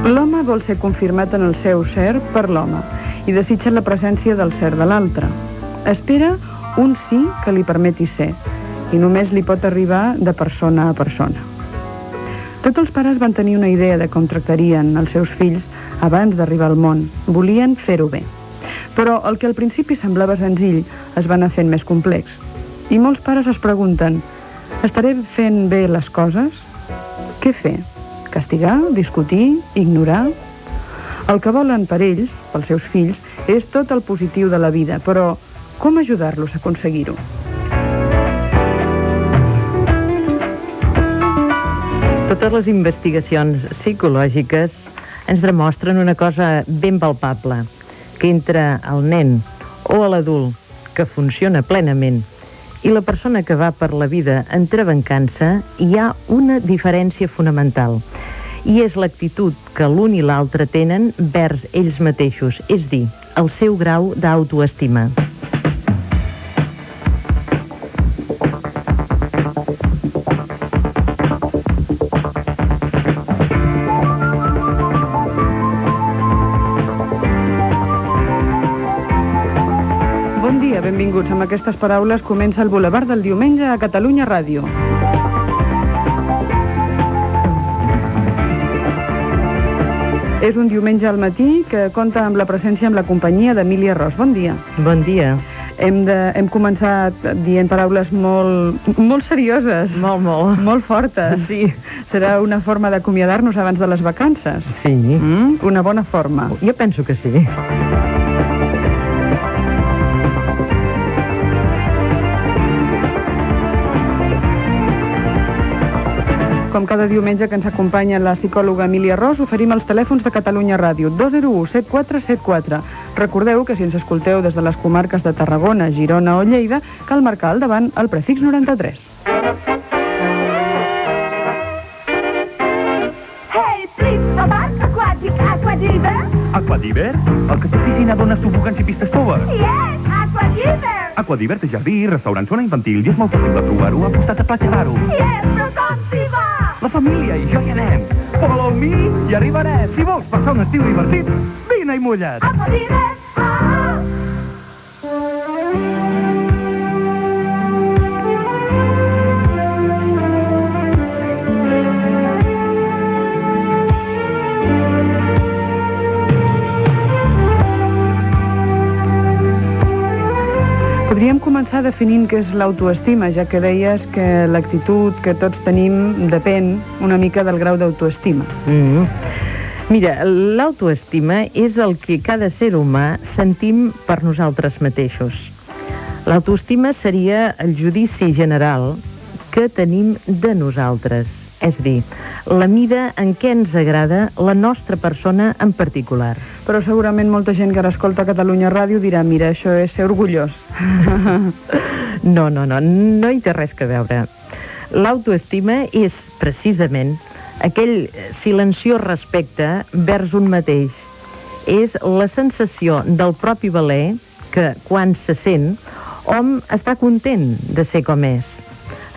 L'home vol ser confirmat en el seu ser per l'home i desitja la presència del ser de l'altre. Espera un sí que li permeti ser i només li pot arribar de persona a persona. Tots els pares van tenir una idea de com tractarien els seus fills abans d'arribar al món. Volien fer-ho bé. Però el que al principi semblava senzill es va anar fent més complex. I molts pares es pregunten: estaré fent bé les coses? Què fer? Castigar? Discutir? Ignorar? El que volen per ells, pels seus fills, és tot el positiu de la vida, però com ajudar-los a aconseguir-ho? Totes les investigacions psicològiques ens demostren una cosa ben palpable, que entre el nen o l'adult que funciona plenament i la persona que va per la vida entrebancant-se, hi ha una diferència fonamental, i és l'actitud que l'un i l'altre tenen vers ells mateixos, és dir, el seu grau d'autoestima. Benvinguts. Amb aquestes paraules comença el Bulevard del Diumenge a Catalunya Ràdio. És un diumenge al matí que compta amb la presència, amb la companyia d'Emília Ros. Bon dia. Bon dia. Hem començat dient paraules molt serioses. Molt fortes. Sí. Serà una forma d'acomiadar-nos abans de les vacances. Sí. Una bona forma. Jo penso que sí. Com cada diumenge que ens acompanya la psicòloga Emília Ros, oferim els telèfons de Catalunya Ràdio 201 7474. Recordeu que si ens escolteu des de les comarques de Tarragona, Girona o Lleida, cal marcar al davant el prefix 93. Hey, please, a parc aquàtic, Aquadiver? Aquadiver? El que té piscina, dones, tobogans i pistes toves? Yes, Aquadiver! Aquadiver té jardí, restaurant, zona infantil i és molt fàcil de trobar-ho al costat de Platja d'Aro. Yes, però com s'hi va? La família i jo hi anem. Follow me i arribaré. Si vols passar un estiu divertit, vine i mulla't. Aquadiver! Podríem començar definint què és l'autoestima, ja que deies que l'actitud que tots tenim depèn una mica del grau d'autoestima. Mira, l'autoestima és el que cada ser humà sentim per nosaltres mateixos. L'autoestima seria el judici general que tenim de nosaltres, és a dir, la mida en què ens agrada la nostra persona en particular. Però segurament molta gent que ara escolta Catalunya Ràdio dirà: mira, això és ser orgullós. No hi té res a veure. L'autoestima és precisament aquell silenciós respecte vers un mateix. És la sensació del propi valer que, quan se sent, hom està content de ser com és.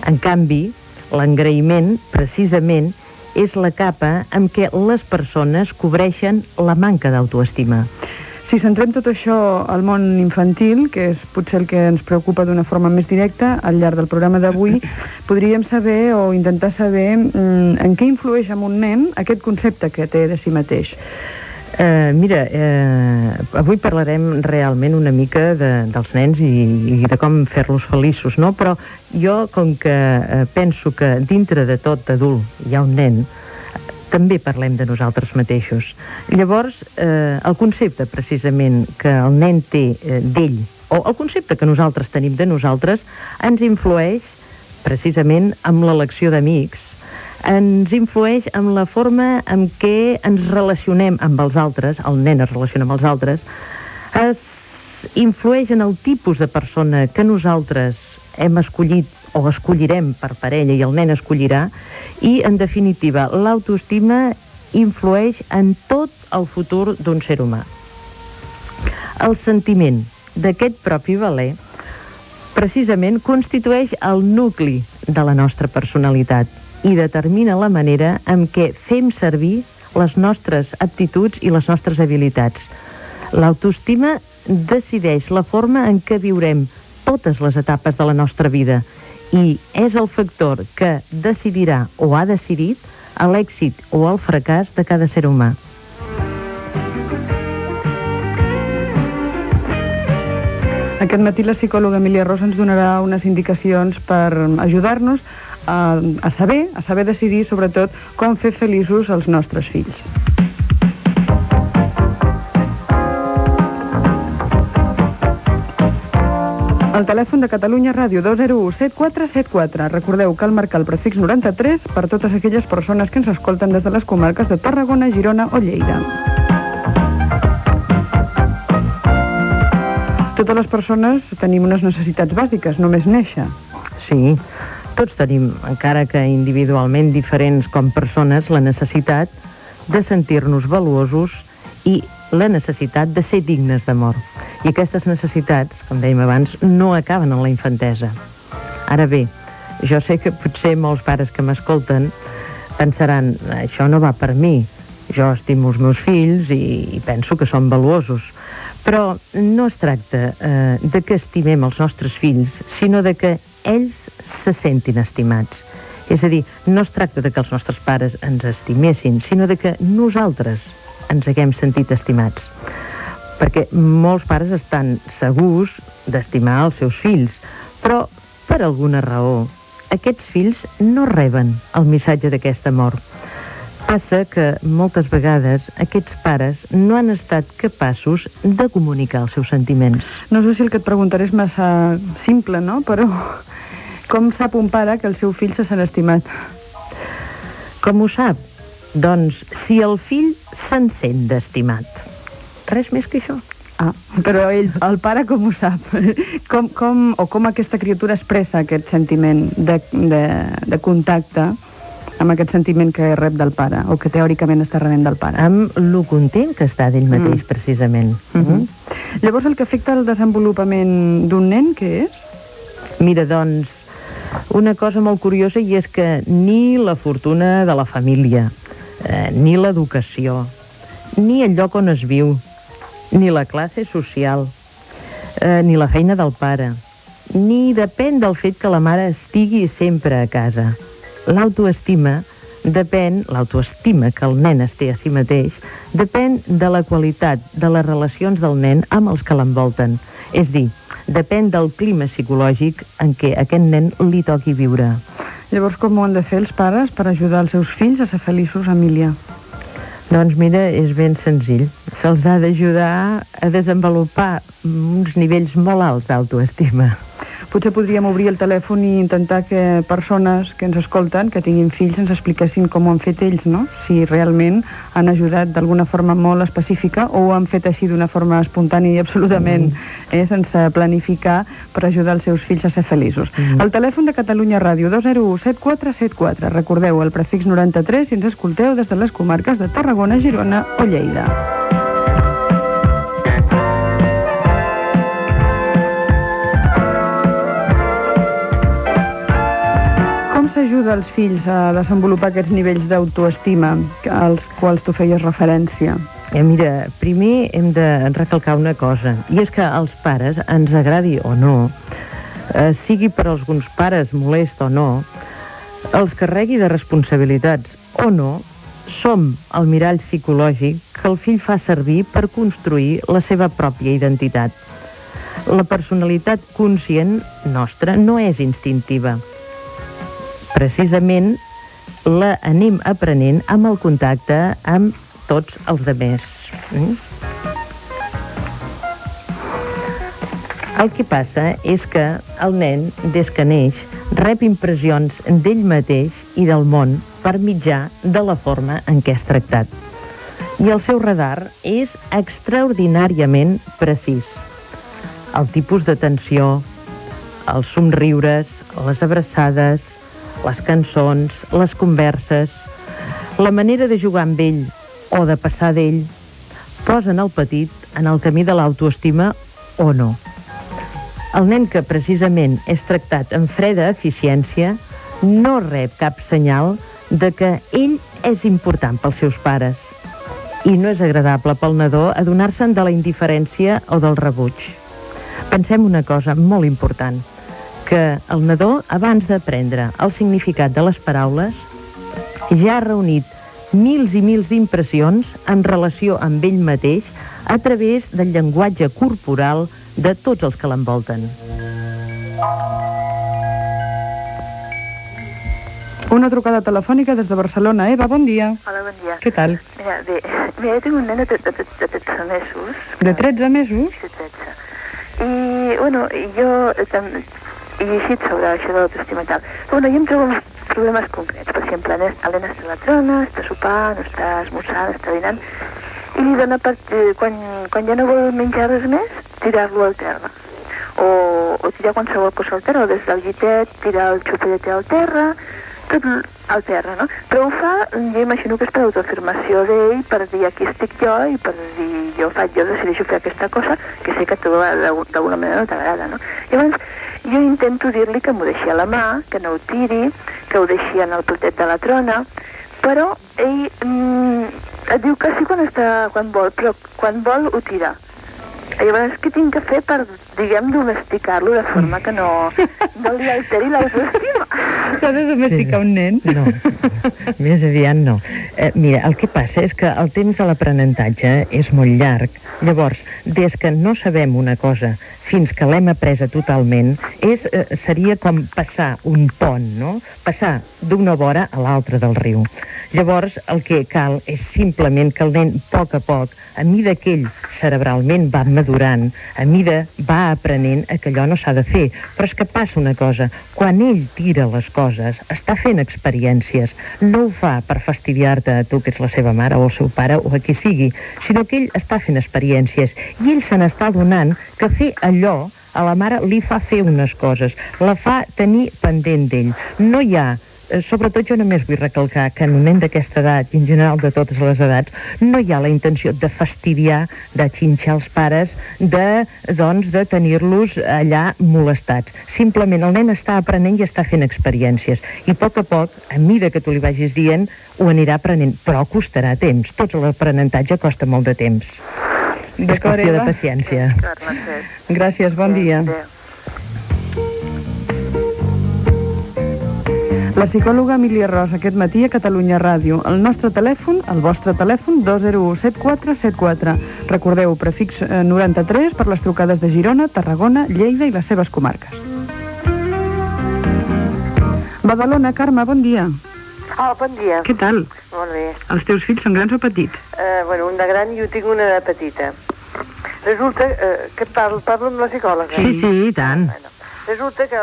En canvi, l'engraïment, precisament, és la capa amb què les persones cobreixen la manca d'autoestima. Si centrem tot això al món infantil, que és potser el que ens preocupa d'una forma més directa, al llarg del programa d'avui, podríem saber o intentar saber en què influeix en un nen aquest concepte que té de si mateix. Avui parlarem realment una mica dels nens i de com fer-los feliços, no? Però jo, com que penso que dintre de tot adult hi ha un nen, també parlem de nosaltres mateixos. Llavors, el concepte precisament que el nen té d'ell, o el concepte que nosaltres tenim de nosaltres, ens influeix precisament amb l'elecció d'amics, ens influeix amb la forma en què ens relacionem amb els altres, el nen es relaciona amb els altres, influeix en el tipus de persona que nosaltres hem escollit o escollirem per parella i el nen escollirà, i, en definitiva, l'autoestima influeix en tot el futur d'un ser humà. El sentiment d'aquest propi valer precisament constitueix el nucli de la nostra personalitat i determina la manera en què fem servir les nostres aptituds i les nostres habilitats. L'autoestima decideix la forma en què viurem totes les etapes de la nostra vida i és el factor que decidirà o ha decidit l'èxit o el fracàs de cada ser humà. Aquest matí la psicòloga Emília Rosa ens donarà unes indicacions per ajudar-nos a saber decidir, sobretot, com fer feliços els nostres fills. El telèfon de Catalunya Ràdio 201 7474. Recordeu, cal marcar el prefix 93 per totes aquelles persones que ens escolten des de les comarques de Tarragona, Girona o Lleida. Totes les persones tenim unes necessitats bàsiques, només néixer. Sí, tots tenim, encara que individualment diferents com persones, la necessitat de sentir-nos valuosos i la necessitat de ser dignes d'amor. I aquestes necessitats, com dèiem abans, no acaben en la infantesa. Ara bé, jo sé que potser molts pares que m'escolten pensaran, això no va per mi, jo estimo els meus fills i penso que són valuosos. Però no es tracta de que estimem els nostres fills, sinó de que ells se sentin estimats. És a dir, no es tracta de que els nostres pares ens estimessin, sinó de que nosaltres ens haguem sentit estimats. Perquè molts pares estan segurs d'estimar els seus fills, però per alguna raó aquests fills no reben el missatge d'aquest amor. Passa que moltes vegades aquests pares no han estat capaços de comunicar els seus sentiments. No sé si el que et preguntaré és massa simple, no? Però com sap un pare que el seu fill se sent estimat? Com ho sap? Doncs si el fill se'n sent d'estimat. Res més que això. Ah, però el pare com ho sap? Com aquesta criatura expressa aquest sentiment de contacte amb aquest sentiment que rep del pare, o que teòricament està rebent del pare? Amb lo content que està d'ell mateix, precisament. Llavors, el que afecta el desenvolupament d'un nen, què és? Mira, doncs, una cosa molt curiosa, i és que ni la fortuna de la família, ni l'educació, ni el lloc on es viu, ni la classe social, ni la feina del pare, ni depèn del fet que la mare estigui sempre a casa. L'autoestima que el nen es té a si mateix, depèn de la qualitat de les relacions del nen amb els que l'envolten. És dir, depèn del clima psicològic en què aquest nen li toqui viure. Llavors, com ho han de fer els pares per ajudar els seus fills a ser feliços, Emília? Doncs mira, és ben senzill. Se'ls ha d'ajudar a desenvolupar uns nivells molt alts d'autoestima. Potser podríem obrir el telèfon i intentar que persones que ens escolten, que tinguin fills, ens expliquessin com ho han fet ells, no? Si realment han ajudat d'alguna forma molt específica o ho han fet així d'una forma espontània i absolutament sense planificar per ajudar els seus fills a ser feliços. El telèfon de Catalunya Ràdio 201 7474. Recordeu el prefix 93 si ens escolteu des de les comarques de Tarragona, Girona o Lleida. S'ajuda els fills a desenvolupar aquests nivells d'autoestima als quals tu feies referència? Mira, primer hem de recalcar una cosa, i és que als pares, ens agradi o no, sigui per alguns pares molest o no, els carregui de responsabilitats o no, som el mirall psicològic que el fill fa servir per construir la seva pròpia identitat. La personalitat conscient nostra no és instintiva. Precisament la anem aprenent amb el contacte amb tots els demés. El que passa és que el nen, des que neix, rep impressions d'ell mateix i del món per mitjà de la forma en què és tractat. I el seu radar és extraordinàriament precís. El tipus d'atenció, els somriures, les abraçades, les cançons, les converses, la manera de jugar amb ell o de passar d'ell, posen el petit en el camí de l'autoestima o no. El nen que precisament és tractat amb freda eficiència no rep cap senyal de que ell és important pels seus pares. I no és agradable pel nadó adonar-se'n de la indiferència o del rebuig. Pensem una cosa molt important, que el nadó, abans d'aprendre el significat de les paraules, ja ha reunit mils i mils d'impressions en relació amb ell mateix a través del llenguatge corporal de tots els que l'envolten. Una trucada telefònica des de Barcelona. Eva, bon dia. Hola, bon dia. Què tal? Mira, bé, jo tinc un nen de 13 mesos. De 13 mesos? Sí, 13. I, bueno, jo també he llegit sobre això de l'autoestima i tal. Però, bueno, jo em trobo uns problemes concrets. Per exemple, l'Helena està a la trona, està sopant, està esmorzant, està dinant, i li dona per, quan ja no vol menjar res més, tirar-lo al terra. O tirar qualsevol cosa al terra, o des del llitet, tirar el xupellet al terra, tot al terra, no? Però ho fa, jo imagino que és per autoafirmació d'ell, per dir aquí estic jo i per dir jo decideixo fer aquesta cosa que sé que a tu d'alguna manera no t'agrada, no? Llavors, jo intento dir-li que m'ho deixi a la mà, que no ho tiri, que ho deixi en el platet de la trona, però ell et diu que sí quan vol, però quan vol ho tira. Llavors, què tinc que fer per, diguem, domesticar-lo de forma que no li alteri l'autoestima? S'ha de domesticar un nen? No, més aviat no. Mira, el que passa és que el temps de l'aprenentatge és molt llarg. Llavors, des que no sabem una cosa fins que l'hem apresa totalment, seria com passar un pont, no? Passar d'una vora a l'altra del riu. Llavors, el que cal és simplement que el nen, a poc, a mida que ell cerebralment va madurant, a mida va aprenent que allò no s'ha de fer. Però és que passa una cosa, quan ell tira les coses, està fent experiències, no ho fa per fastidiar-te a tu, que ets la seva mare o el seu pare o a qui sigui, sinó que ell està fent experiències i ell se n'està adonant que fer allò a la mare li fa fer unes coses, la fa tenir pendent d'ell. No hi ha, sobretot jo només vull recalcar que en un nen d'aquesta edat, i en general de totes les edats, no hi ha la intenció de fastidiar, de xinxar els pares, de tenir-los allà molestats. Simplement el nen està aprenent i està fent experiències. I a poc, a mida que tu li vagis dient, ho anirà aprenent, però costarà temps. Tot l'aprenentatge costa molt de temps. És qüestió de paciència. Gràcies, bon dia. La psicòloga Emília Ros aquest matí a Catalunya Ràdio. El nostre telèfon, el vostre telèfon, 201-7474. Recordeu, prefix 93 per les trucades de Girona, Tarragona, Lleida i les seves comarques. Badalona, Carme, bon dia. Hola, bon dia. Què tal? Molt bé. Els teus fills són grans o petits? Bueno, un de gran i jo tinc una de petita. Resulta que parlo amb la psicòloga. Sí, i tant. Bueno, resulta que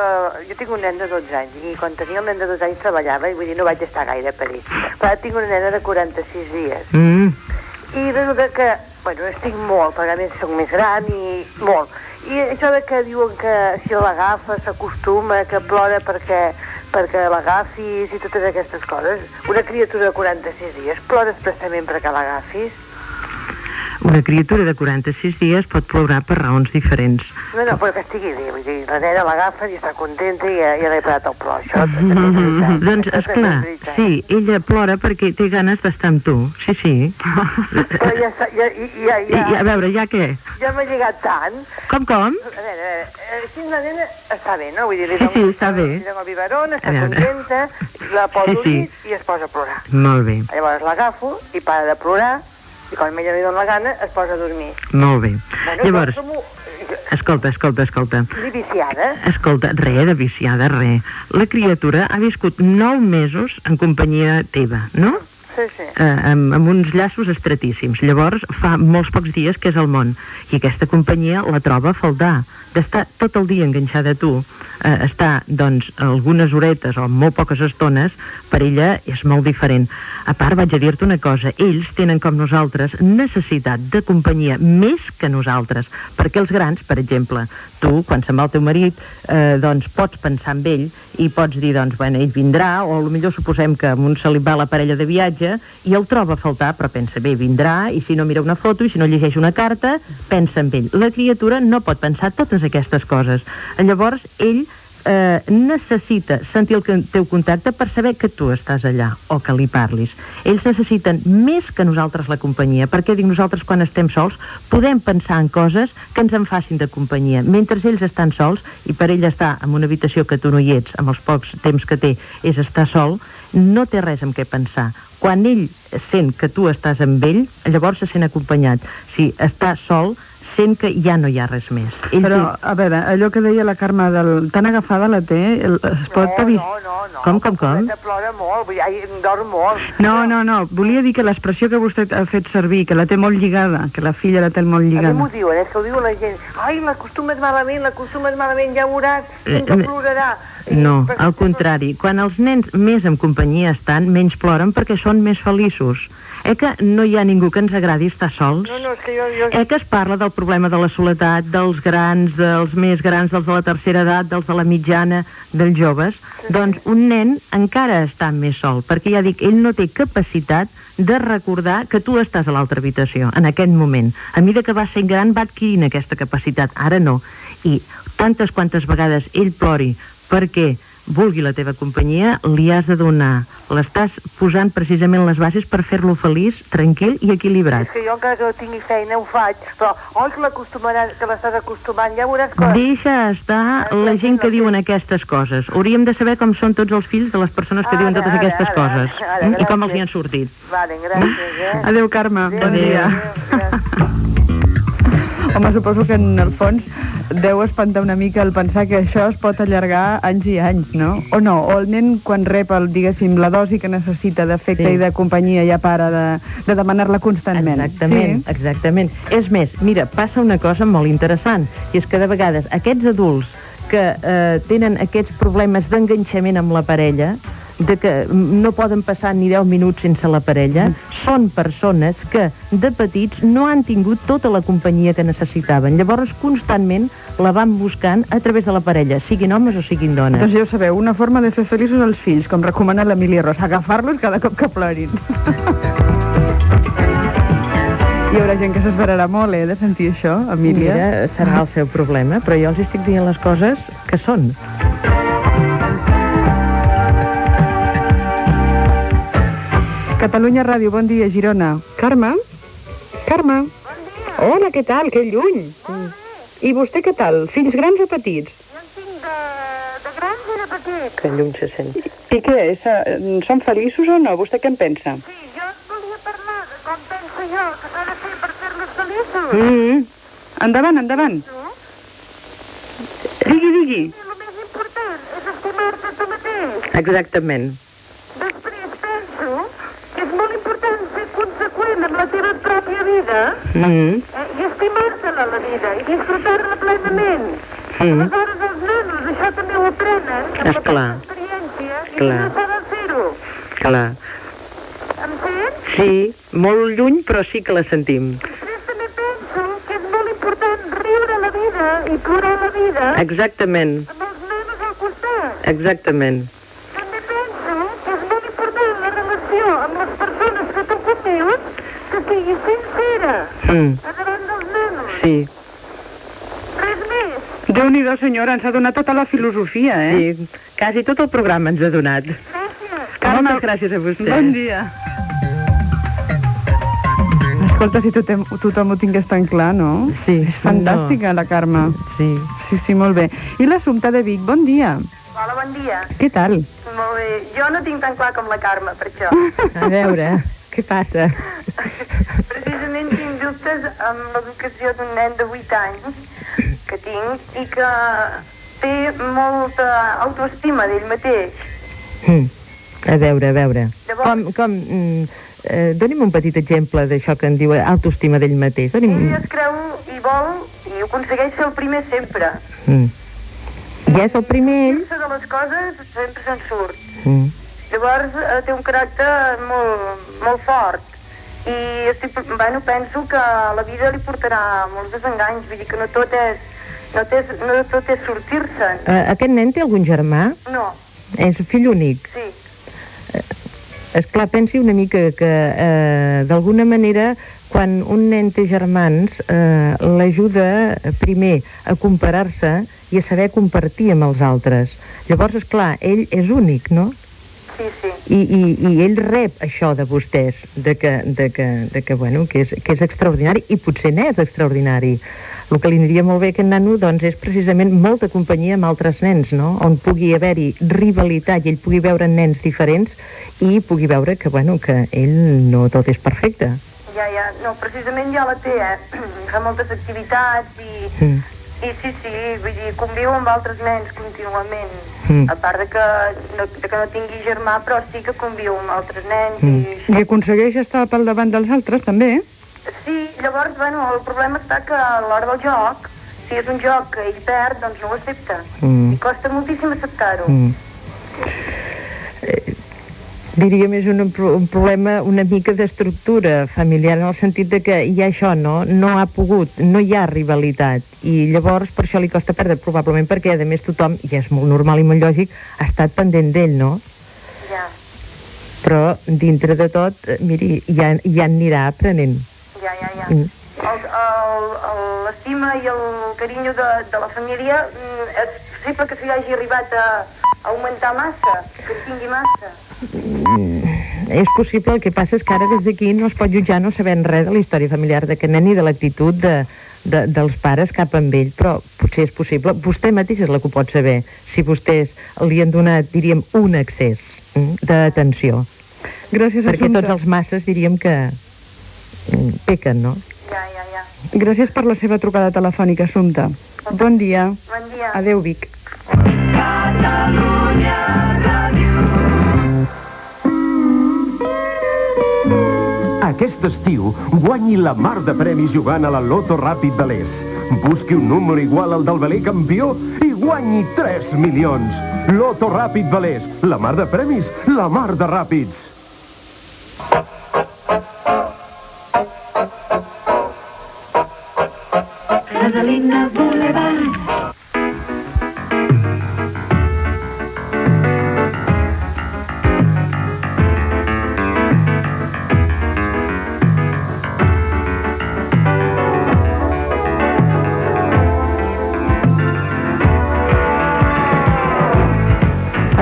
jo tinc un nen de 12 anys i quan tenia el nen de 12 anys treballava i vull dir no vaig estar gaire per ell. Però ara tinc una nena de 46 dies. I resulta que, bueno, estic molt, perquè a més soc més gran i molt. I això de que diuen que si l'agafa s'acostuma, que plora perquè l'agafis i totes aquestes coses. Una criatura de 46 dies plora expressament perquè l'agafis? Una criatura de 46 dies pot plorar per raons diferents. No, però que estigui bé, vull dir, la nena l'agafa i està contenta i ja l'he parat el plor, això. Doncs, esclar, sí, ella plora perquè té ganes d'estar amb tu, sí. Però A veure, ja què? Ja m'ha llegat tant. Com? A veure, així la nena està bé, no? Vull dir, Sí, està bé. Li dono el biberon, està contenta, la poso al llit i es posa a plorar. Molt bé. Llavors l'agafo i para de plorar i quan ella li dona la gana es posa a dormir. Molt bé. Bueno, llavors, escolta. Li viciada? Escolta, res de viciada, res. La criatura ha viscut 9 mesos en companyia teva, no? Sí. Amb uns llaços estretíssims. Llavors, fa molts pocs dies que és al món. I aquesta companyia la troba a faltar. D'estar tot el dia enganxada a tu, estar, doncs, algunes horetes o molt poques estones, per ella és molt diferent. A part, vaig a dir-te una cosa, ells tenen com nosaltres necessitat de companyia més que nosaltres, perquè els grans, per exemple, tu, quan se'n va el teu marit, doncs pots pensar en ell i pots dir, doncs, bueno, ell vindrà, o potser suposem que a un se li va la parella de viatge i el troba a faltar, però pensa, bé, vindrà, i si no mira una foto, i si no llegeix una carta, pensa en ell. La criatura no pot pensar totes aquestes coses. Llavors, ell necessita sentir el teu contacte per saber que tu estàs allà o que li parlis. Ells necessiten més que nosaltres la companyia, perquè dic, nosaltres quan estem sols podem pensar en coses que ens en facin de companyia. Mentre ells estan sols, i per ell estar en una habitació que tu no hi ets, amb els pocs temps que té, és estar sol, no té res en què pensar. Quan ell sent que tu estàs amb ell, llavors se sent acompanyat. Si està sol, sent que ja no hi ha res més. Però, a veure, allò que deia la Carme, tan agafada la té, es pot avisar... No. Com? Plora molt, dorm molt. No, volia dir que l'expressió que vostè ha fet servir, que la té molt lligada, que la filla la té molt lligada. A mi m'ho diuen, és que ho diu la gent. Ai, l'acostumes malament, ja veuràs, que plorarà. No, al contrari, quan els nens més en companyia estan, menys ploren perquè són més feliços. Que no hi ha ningú que ens agradi estar sols? No, és que jo... Que es parla del problema de la soledat, dels grans, dels més grans, dels de la tercera edat, dels de la mitjana, dels joves. Doncs un nen encara està més sol, perquè ja dic, ell no té capacitat de recordar que tu estàs a l'altra habitació, en aquest moment. A mesura que va sent gran va adquirint aquesta capacitat, ara no. I quantes vegades ell plori perquè vulgui la teva companyia, li has de donar. L'estàs posant precisament les bases per fer-lo feliç, tranquil i equilibrat. És que jo encara que no tingui feina ho faig, però que l'estàs acostumant, ja veuràs que... Deixa estar la gent que diuen aquestes coses. Hauríem de saber com són tots els fills de les persones que diuen totes aquestes coses. I com els hi han sortit. Vale, gràcies, Adéu, Carme. Bon dia. Home, suposo que en el fons deu espantar una mica el pensar que això es pot allargar anys i anys, no? O no, o el nen quan rep, diguéssim, la dosi que necessita d'afecte i de companyia ja para de demanar-la constantment. Exactament. És més, mira, passa una cosa molt interessant, i és que de vegades aquests adults que tenen aquests problemes d'enganxament amb la parella, de que no poden passar ni 10 minuts sense la parella, són persones que de petits no han tingut tota la companyia que necessitaven. Llavors constantment la van buscant a través de la parella, siguin homes o siguin dones. Doncs ja ho sabeu, una forma de fer feliços els fills, com recomana l'Emília Ros, agafar-los cada cop que plorin. Hi haurà gent que s'esperarà molt, de sentir això, Emília. Mira, serà el seu problema, però jo els estic dient les coses que són. Catalunya Ràdio, bon dia, Girona. Carme? Carme? Bon dia. Hola, què tal? Que lluny. I vostè què tal? Fills grans o petits? Jo en tinc de grans i de petits. Que lluny se sent. I què? Són feliços o no? Vostè què en pensa? Sí, jo et volia parlar de com penso jo que s'ha de fer per fer-los feliços. Endavant. No? Digui. I el més important és estimar-te tu mateix. Exactament. Després penso que és molt important ser conseqüent amb la teva pròpia vida i estimar-te-la, la vida, i disfrutar-la plenament. Aleshores els nanos això també ho aprenen amb la teva experiència i no s'ha de fer-ho. Clar. Em sents? Sí, molt lluny, però sí que la sentim. Després també penso que és molt important riure la vida i plorar la vida Exactament. amb els nanos al costat. Exactament. També penso que és molt important la relació amb les persones que tu convius que sigui sincera davant dels nanos. Sí. Res més. Déu-n'hi-do, senyora, ens ha donat tota la filosofia, Sí, quasi tot el programa ens ha donat. Gràcies. Carme, Moltes gràcies a vostè. Bon dia. Escolta, si tothom ho tingués tan clar, no? Sí. És fantàstica, la Carme. Sí. Sí, molt bé. I l'Assumpta de Vic, bon dia. Hola, bon dia. Què tal? Molt bé. Jo no tinc tan clar com la Carme, per això. A veure, què passa? Precisament tinc dubtes amb l'educació d'un nen de 8 anys que tinc i que té molta autoestima d'ell mateix. A veure. Llavors- Doni'm un petit exemple d'això que en diu autoestima d'ell mateix. Ell es creu i vol i ho aconsegueix ser el primer sempre. Ja és el primer ell? Dir-se de les coses sempre se'n surt. Mm. Llavors té un caràcter molt fort i penso que la vida li portarà molts desenganys, vull dir que no tot és sortir-se'n. Aquest nen té algun germà? No, És fill únic? sí. Esclar, pensi una mica que d'alguna manera quan un nen té germans l'ajuda primer a comparar-se i a saber compartir amb els altres. Llavors, esclar, ell és únic, no? Sí, sí. I ell rep això de vostès, bueno, que és extraordinari, i potser n'és extraordinari. El que li aniria molt bé a aquest nano, doncs, és precisament molta companyia amb altres nens, no? On pugui haver-hi rivalitat i ell pugui veure nens diferents i pugui veure que, bueno, que ell no tot és perfecte. Ja, no, precisament ja la té, fa moltes activitats i sí, vull dir, conviu amb altres nens contínuament. A part de que no tingui germà, però sí que conviu amb altres nens. I aconsegueix estar pel davant dels altres, també, Sí, llavors, bueno, el problema està que a l'hora del joc, si és un joc que ell perd, doncs no ho accepta. I costa moltíssim acceptar-ho. Diria més un problema una mica d'estructura familiar, en el sentit de que hi ha això, no hi ha rivalitat, i llavors per això li costa perdre, probablement perquè a més tothom, i és molt normal i molt lògic, ha estat pendent d'ell, no? Ja. Però dintre de tot, miri, ja anirà aprenent. Ja. L'estima i el carinyo de la família és possible que s'hi hagi arribat a augmentar massa, que tingui massa. És possible, el que passa és que ara des d'aquí no es pot jutjar no sabent res de la història familiar d'aquest nen i de l'actitud dels pares cap amb ell, però potser és possible. Vostè mateix és la que ho pot saber, si vostès li han donat, diríem, un excés d'atenció. Gràcies, perquè Assumpta. tots els masses diríem que pequen, no? Ja. Gràcies per la seva trucada telefònica, Assumpta. Bon dia. Bon dia. Adéu, Vic. Aquest estiu, guanyi la mar de premis jugant a la Loto Ràpid de l'Est. Busqui un número igual al del veler campió i guanyi 3 milions. Loto Ràpid de l'Est, la mar de premis, la mar de ràpids. Catalina Boulevard.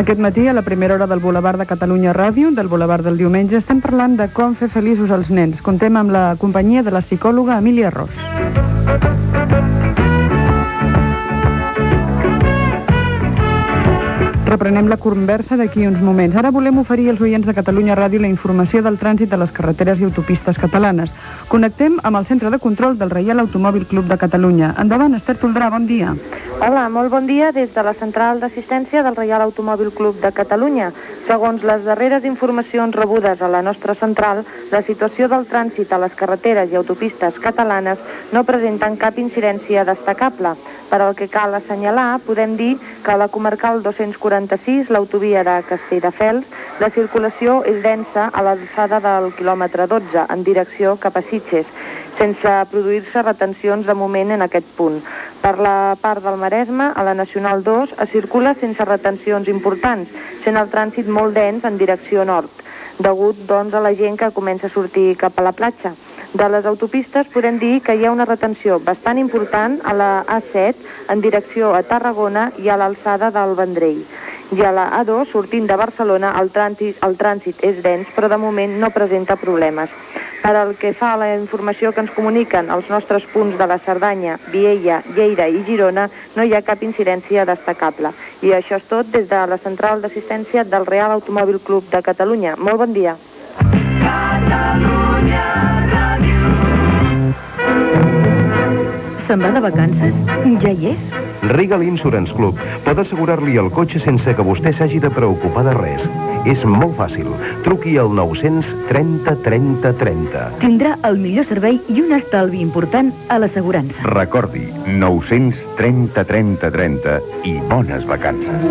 Aquest matí, a la primera hora del Boulevard de Catalunya Ràdio, del Boulevard del diumenge, estem parlant de com fer feliços els nens. Contem amb la companyia de la psicòloga Emília Ros. Reprenem la conversa d'aquí uns moments. Ara volem oferir als oients de Catalunya Ràdio la informació del trànsit de les carreteres i autopistes catalanes. Connectem amb el centre de control del Reial Automòbil Club de Catalunya. Endavant, Esther Toldrà, bon dia. Hola, molt bon dia des de la central d'assistència del Reial Automòbil Club de Catalunya. Segons les darreres informacions rebudes a la nostra central, la situació del trànsit a les carreteres i autopistes catalanes no presenten cap incidència destacable. Per al que cal assenyalar, podem dir que a la comarcal 246, l'autovia de Castelldefels, la circulació és densa a l'alçada del quilòmetre 12, en direcció cap a Sitges, sense produir-se retencions de moment en aquest punt. Per la part del Maresme, a la Nacional 2, es circula sense retencions importants, sent el trànsit molt dens en direcció nord, degut, doncs, a la gent que comença a sortir cap a la platja. De les autopistes podem dir que hi ha una retenció bastant important a la A7 en direcció a Tarragona i a l'alçada del Vendrell. I a la A2, sortint de Barcelona, el trànsit és dens, però de moment no presenta problemes. Per al que fa a la informació que ens comuniquen els nostres punts de la Cerdanya, Viella, Lleida i Girona, no hi ha cap incidència destacable. I això és tot des de la central d'assistència del Reial Automòbil Club de Catalunya. Molt bon dia. Se'n va de vacances? Ja hi és? Regal Insurance Club pot assegurar-li el cotxe sense que vostè s'hagi de preocupar de res. És molt fàcil. Truqui al 900 30 30 30. Tindrà el millor servei i un estalvi important a l'assegurança. Recordi, 900 30 30 30 i bones vacances.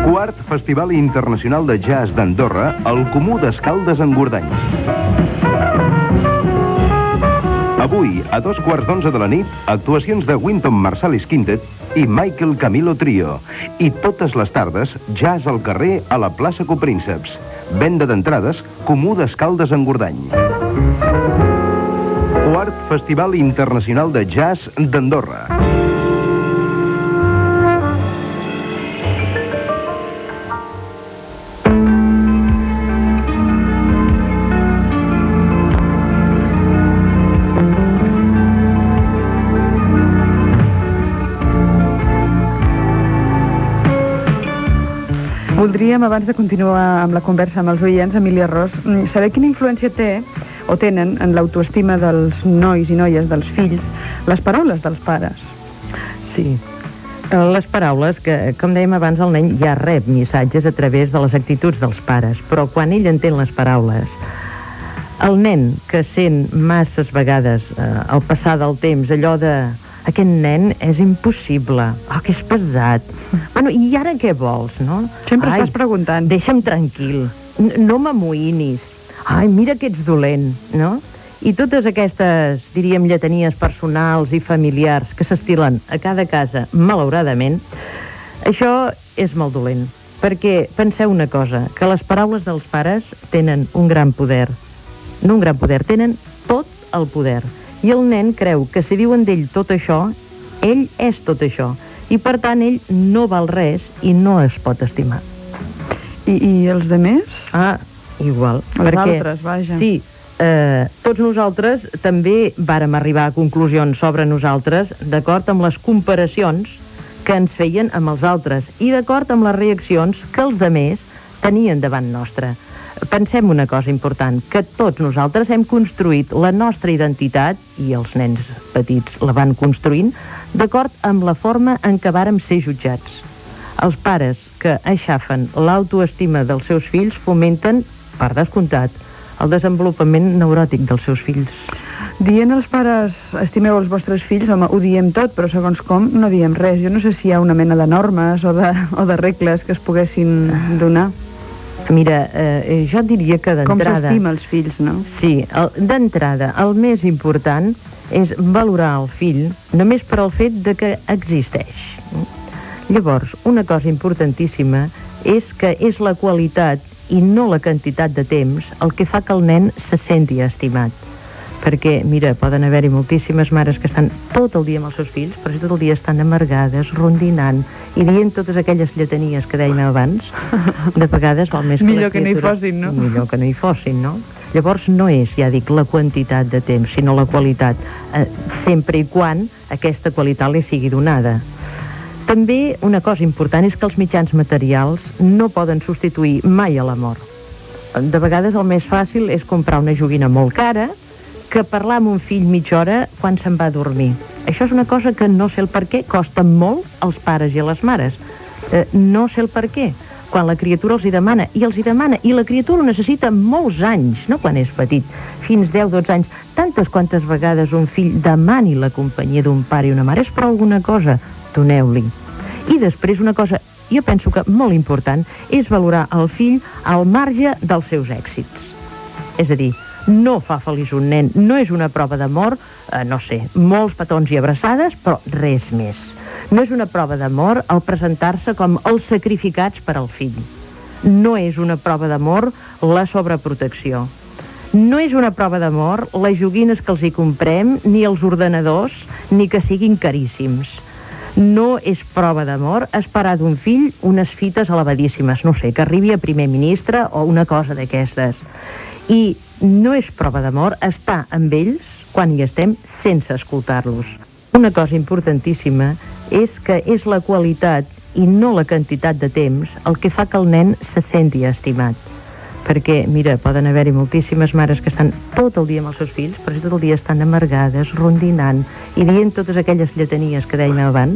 Quart Festival Internacional de Jazz d'Andorra, al Comú d'Escaldes en Gordany. Avui, a 11:15 de la nit, actuacions de Wynton Marsalis Quintet i Michael Camilo Trio. I totes les tardes, jazz al carrer a la plaça Coprínceps. Venda d'entrades, Comú d'Escaldes en Gordany. Quart Festival Internacional de Jazz d'Andorra. Voldríem, abans de continuar amb la conversa amb els oients, Emília Ros, saber quina influència té o tenen en l'autoestima dels nois i noies, dels fills, les paraules dels pares. Sí, les paraules que, com dèiem abans, el nen ja rep missatges a través de les actituds dels pares, però quan ell entén les paraules, el nen que sent masses vegades al passar del temps allò de aquest nen és impossible, que és pesat, bueno, i ara què vols, no? Sempre estàs preguntant. Deixa'm tranquil, no m'amoïnis, mira que ets dolent, no? I totes aquestes, diríem, lletanies personals i familiars que s'estilen a cada casa, malauradament, això és molt dolent, perquè penseu una cosa, que les paraules dels pares tenen un gran poder, no un gran poder, tenen tot el poder, i el nen creu que si diuen d'ell tot això, ell és tot això, i per tant ell no val res i no es pot estimar. I els demés? Igual. Els altres, vaja. Sí, tots nosaltres també vàrem arribar a conclusions sobre nosaltres d'acord amb les comparacions que ens feien amb els altres i d'acord amb les reaccions que els demés tenien davant nostre. Pensem una cosa important, que tots nosaltres hem construït la nostra identitat, i els nens petits la van construint, d'acord amb la forma en què vàrem ser jutjats. Els pares que aixafen l'autoestima dels seus fills fomenten, per descomptat, el desenvolupament neuròtic dels seus fills. Dient els pares, estimeu els vostres fills, home, ho diem tot, però segons com no diem res. Jo no sé si hi ha una mena de normes o de regles que es poguessin donar. Mira, jo diria que d'entrada... Com s'estima els fills, no? Sí, d'entrada, el més important és valorar el fill només per al fet de que existeix. Llavors, una cosa importantíssima és que és la qualitat i no la quantitat de temps el que fa que el nen se senti estimat. Perquè, mira, poden haver-hi moltíssimes mares que estan tot el dia amb els seus fills, però si tot el dia estan amargades, rondinant i dient totes aquelles lletanies que dèiem abans, de vegades val més que millor que no hi fossin, no? Millor que no hi fossin, no? Llavors no és, ja dic, la quantitat de temps, sinó la qualitat, sempre i quan aquesta qualitat li sigui donada. També una cosa important és que els mitjans materials no poden substituir mai a l'amor. De vegades el més fàcil és comprar una joguina molt cara que parlar amb un fill mitja hora quan se'n va a dormir. Això és una cosa que no sé el per què costa molt als pares i a les mares. No sé el per què. Quan la criatura els hi demana, i la criatura ho necessita molts anys, no quan és petit, fins 10-12 anys. Tantes quantes vegades un fill demani la companyia d'un pare i una mare, és per alguna cosa, doneu-li. I després una cosa, jo penso que molt important, és valorar el fill al marge dels seus èxits. És a dir, no fa feliç un nen, no és una prova d'amor, no sé, molts petons i abraçades, però res més. No és una prova d'amor el presentar-se com els sacrificats per al fill. No és una prova d'amor la sobreprotecció. No és una prova d'amor les joguines que els hi comprem, ni els ordenadors, ni que siguin caríssims. No és prova d'amor esperar d'un fill unes fites elevadíssimes, no sé, que arribi a primer ministre o una cosa d'aquestes. I no és prova d'amor estar amb ells quan hi estem sense escoltar-los. Una cosa importantíssima és que és la qualitat i no la quantitat de temps el que fa que el nen se senti estimat. Perquè, mira, poden haver-hi moltíssimes mares que estan tot el dia amb els seus fills, però si tot el dia estan amargades, rondinant i dient totes aquelles lletanies que dèiem abans,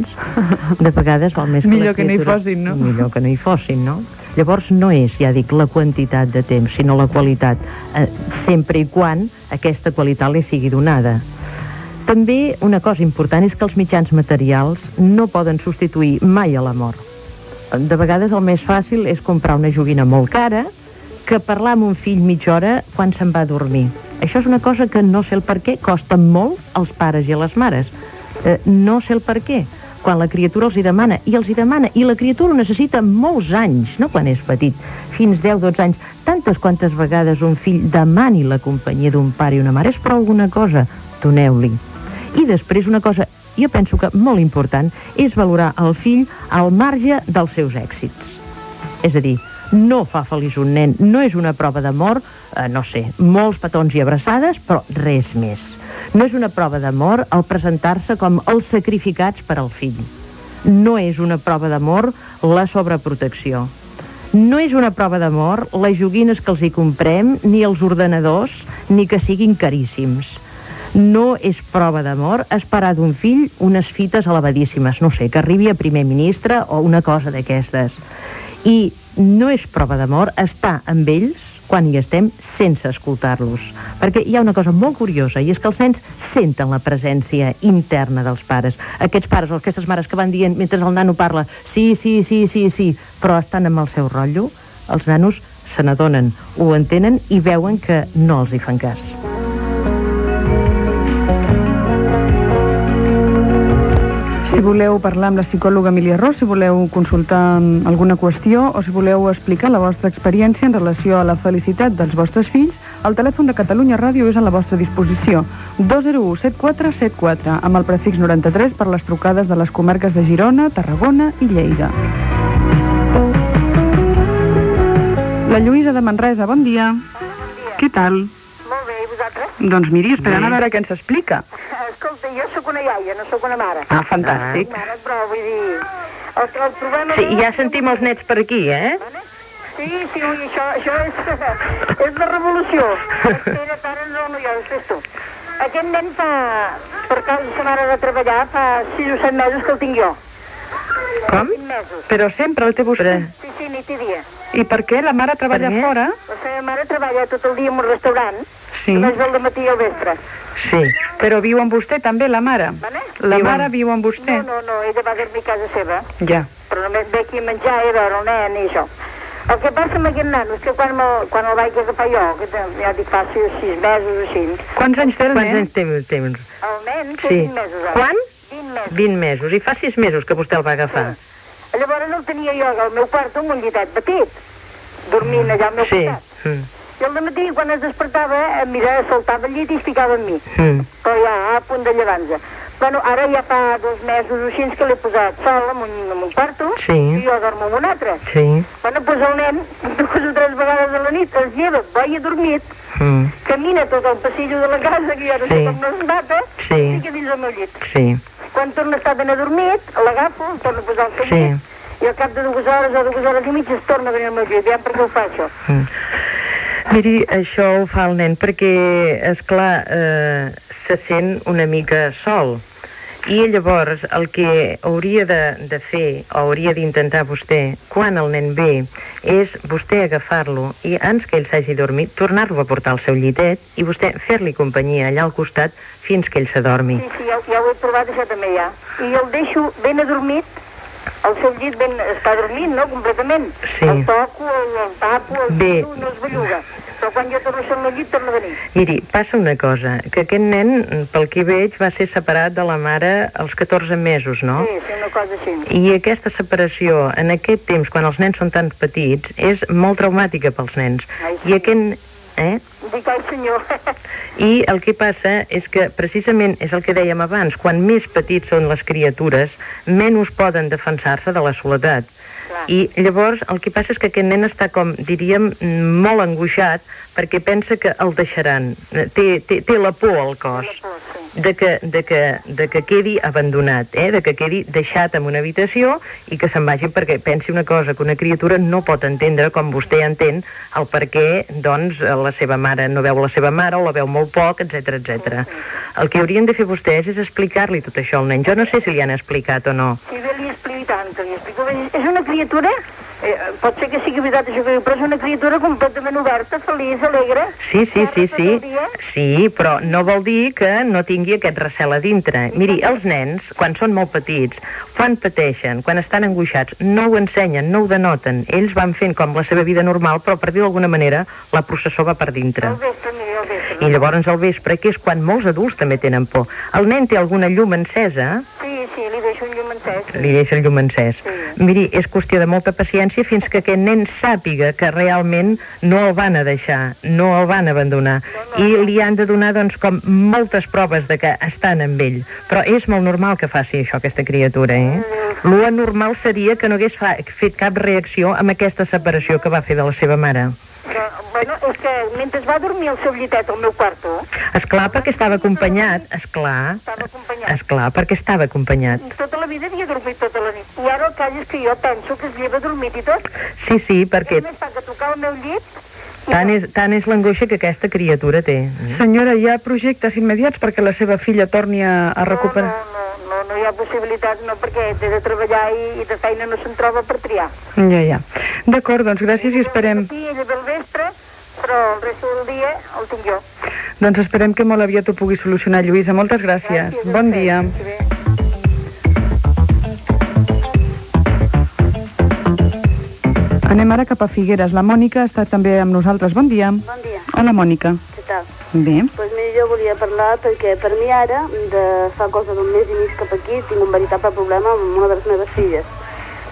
de vegades val més que millor que no hi fossin, no? Millor que no hi fossin, no? Llavors no és, ja dic, la quantitat de temps, sinó la qualitat, sempre i quan aquesta qualitat li sigui donada. També una cosa important és que els mitjans materials no poden substituir mai a l'amor. De vegades el més fàcil és comprar una joguina molt cara que parlar amb un fill mitja hora quan se'n va a dormir. Això és una cosa que no sé el per què costa molt als pares i a les mares. No sé el per què. quan la criatura els hi demana, i la criatura ho necessita molts anys, no quan és petit, fins 10-12 anys, tantes quantes vegades un fill demani la companyia d'un pare i una mare, és per alguna cosa, doneu-li. I després una cosa, jo penso que molt important, és valorar el fill al marge dels seus èxits. És a dir, no fa feliç un nen, no és una prova d'amor, no sé, molts petons i abraçades, però res més. No és una prova d'amor el presentar-se com els sacrificats per al fill. No és una prova d'amor la sobreprotecció. No és una prova d'amor les joguines que els hi comprem, ni els ordenadors, ni que siguin caríssims. No és prova d'amor esperar d'un fill unes fites elevadíssimes, no sé, que arribi a primer ministre o una cosa d'aquestes. I no és prova d'amor estar amb ells quan hi estem sense escoltar-los. Perquè hi ha una cosa molt curiosa, i és que els nens senten la presència interna dels pares. Aquests pares o aquestes mares que van dient mentre el nano parla sí, però estan amb el seu rotllo, els nanos se n'adonen, ho entenen i veuen que no els hi fan cas. Si voleu parlar amb la psicòloga Emília Ros, si voleu consultar alguna qüestió o si voleu explicar la vostra experiència en relació a la felicitat dels vostres fills, el telèfon de Catalunya Ràdio és a la vostra disposició. 201 7474, amb el prefix 93 per les trucades de les comarques de Girona, Tarragona i Lleida. La Lluïsa de Manresa, bon dia. Què tal? Molt bé, i vosaltres? Doncs miri, esperant a veure què ens explica. Escolta, jo sóc una iaia, no sóc una mare. Ah, fantàstic. Mare, però vull dir... El problema... Sí, ja sentim els nets per aquí, eh? Sí, ui, això és la revolució. Espera, ara no, jo, després tu. Aquest nen fa, per causa sa mare de treballar, fa 6 o 7 mesos que el tinc jo. Com? Però sempre el té vostè? Sí, nit i dia. I per què? La mare treballa fora? La seva mare treballa tot el dia en un restaurant, només del matí al vespre. Sí, però viu amb vostè també, la mare? La mare viu amb vostè? No, ella va dormir a casa seva. Ja. Però només ve aquí a menjar i a veure el nen i això. El que passa amb aquest nano és que quan el vaig agafar jo, que ja dic fa 6 mesos o així... Quants anys té el nen? El nen té 20 mesos. Quan? 20 mesos. I fa 6 mesos que vostè el va agafar. Llavors el tenia jo al meu quarto amb un llitet petit, dormint allà al meu costat. I al matí, quan es despertava, mira, saltava al llit i es ficava amb mi. Però ja a punt de llevar-se. Bueno, ara ja fa 2 mesos o així que l'he posat sol en un quarto i jo dormo en un altre. Bueno, doncs el nen 2 o 3 vegades a la nit es lleva, boia dormit, camina tot el passillo de la casa, que ja no sé com no es mata, i fica dins el meu llit. Quan torna a estar ben adormit, l'agafo, el torno a posar al seu llit, i al cap de 2 hores o 2 hores i mitja es torna a venir al meu llit. Veiem per què ho fa, això. Miri, això ho fa el nen perquè, esclar, se sent una mica sol. I llavors el que hauria de fer, o hauria d'intentar vostè, quan el nen ve, és vostè agafar-lo i abans que ell s'hagi dormit, tornar-lo a portar al seu llitet i vostè fer-li companyia allà al costat fins que ell s'adormi. Sí, ja ho he provat, això també ja. I el deixo ben adormit, al seu llit està dormint, no?, completament. El toco, el tapo, no es belluga. Però quan jo torno a ser al llit, torno a venir. Miri, passa una cosa, que aquest nen, pel que veig, va ser separat de la mare als 14 mesos, no? Sí, una cosa així. I aquesta separació, en aquest temps, quan els nens són tan petits, és molt traumàtica pels nens. I aquest... Dic, ai senyor. I el que passa és que, precisament, és el que dèiem abans, quan més petits són les criatures, menys poden defensar-se de la soledat. I llavors el que passa és que aquest nen està com, diríem, molt angoixat perquè pensa que el deixaran. Té la por al cos de que quedi abandonat, de que quedi deixat en una habitació i que se'n vagi, perquè pensi una cosa, que una criatura no pot entendre, com vostè entén, el per què, doncs, la seva mare no veu la seva mare o la veu molt poc, etc. El que haurien de fer vostès és explicar-li tot això al nen. Jo no sé si li han explicat o no. Sí, bé, li explico tant, li explico. És una criatura, pot ser que sigui veritat això que diu, però és una criatura completament oberta, feliç, alegre. Sí, però no vol dir que no tingui aquest recel a dintre. Miri, els nens, quan són molt petits, quan pateixen, quan estan angoixats, no ho ensenyen, no ho denoten. Ells van fent com la seva vida normal, però per dir d'alguna manera la processó va per dintre. I llavors al vespre, que és quan molts adults també tenen por. El nen té alguna llum encesa? Sí, li deixo un llum encès. li deixa el llum encès. Miri, és qüestió de molta paciència fins que aquest nen sàpiga que realment no el van a deixar, no el van a abandonar, i li han de donar, doncs, com moltes proves de que estan amb ell. Però és molt normal que faci això, aquesta criatura, Lo anormal seria que no hagués fet cap reacció amb aquesta separació que va fer de la seva mare. Però, bueno, és que mentre va dormir al seu llitet al meu quarto... Esclar, perquè estava acompanyat, esclar, perquè estava acompanyat. Tota la vida havia dormit tota la nit. I ara el cas és que jo penso que es lleva dormit i tot. Sí, perquè... I més fa que tocar el meu llit... Tant és l'angoixa que aquesta criatura té. Senyora, hi ha projectes immediats perquè la seva filla torni a recuperar? No hi ha possibilitat, no, perquè té de treballar i de feina no se'n troba per triar. Ja. D'acord, doncs gràcies i esperem... Sí, ella ve al vespre, però el resto del dia el tinc jo. Doncs esperem que molt aviat ho pugui solucionar, Lluïsa. Moltes gràcies. Bon dia. Anem ara cap a Figueres. La Mònica està també amb nosaltres. Bon dia. Bon dia. Hola, Mònica. Què tal? Bé. Doncs mira, jo volia parlar perquè per mi ara, de fa cosa d'un mes i mig cap aquí, tinc un veritable problema amb una de les meves filles.